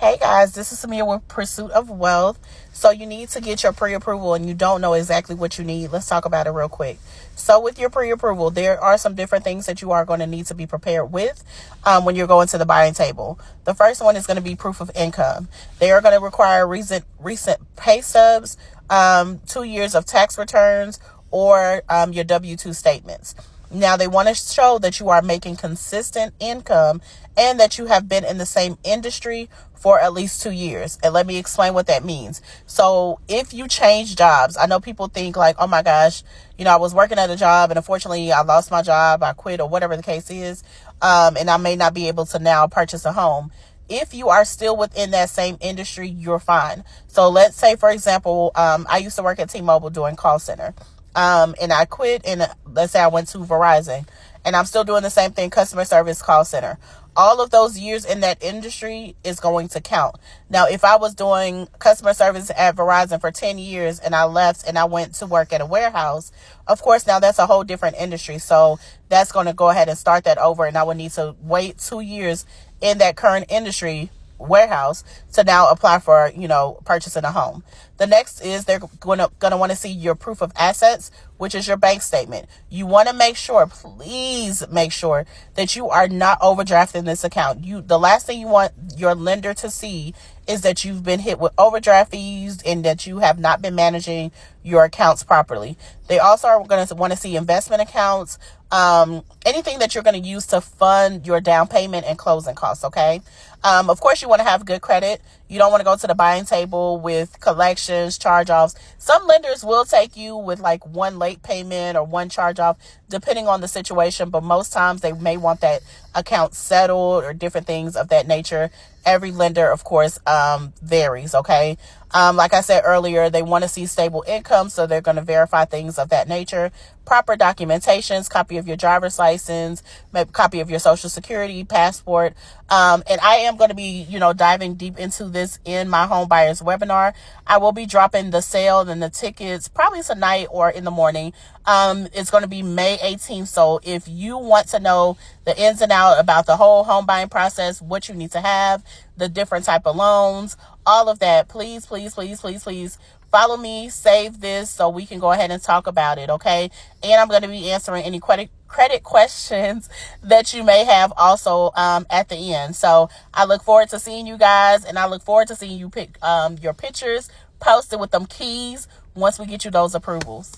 Hey guys, this is Samia with Pursuit of Wealth. So you need to get your pre-approval and you don't know exactly what you need. Let's talk about it real quick. So with your pre-approval, there are some different things that you are going to need to be prepared with when you're going to the buying table. The first one is going to be proof of income. They are going to require recent pay stubs, 2 years of tax returns, or your W-2 statements. Now, they want to show that you are making consistent income and that you have been in the same industry for at least 2 years. And let me explain what that means. So if you change jobs, I know people think like, oh my gosh, I was working at a job and unfortunately I lost my job, I quit, or whatever the case is, and I may not be able to now purchase a home. If you are still within that same industry, you're fine. So let's say, for example, I used to work at T-Mobile doing call center. And I quit, and let's say I went to Verizon, and I'm still doing the same thing, customer service call center. All of those years in that industry is going to count. Now, if I was doing customer service at Verizon for 10 years and I left and I went to work at a warehouse, of course, now that's a whole different industry. So that's going to go ahead and start that over, and I would need to wait 2 years in that current industry warehouse to now apply for, purchasing a home. The next is they're going to want to see your proof of assets, which is your bank statement. You want to make sure, please make sure that you are not overdrafting this account. The last thing you want your lender to see is that you've been hit with overdraft fees and that you have not been managing your accounts properly. They also are going to want to see investment accounts, anything that you're going to use to fund your down payment and closing costs, okay? Of course, you want to have good credit. You don't want to go to the buying table with collections, charge-offs. Some lenders will take you with like one late payment or one charge-off, depending on the situation, but most times they may want that account settled or different things of that nature. Every lender, of course, varies, okay? Like I said earlier, they want to see stable income, so they're going to verify things of that nature. Proper documentations, copy of your driver's license, maybe copy of your social security, passport. And I am going to be, diving deep into this in my home buyers webinar. I will be dropping the sale and the tickets probably tonight or in the morning. It's going to be May 18th. So if you want to know the ins and outs about the whole home buying process, what you need to have, the different type of loans, all of that, please follow me, save this so we can go ahead and talk about it, okay? And I'm going to be answering any credit questions that you may have also at the end. So I look forward to seeing you guys, and I look forward to seeing you pick your pictures posted with them keys once we get you those approvals.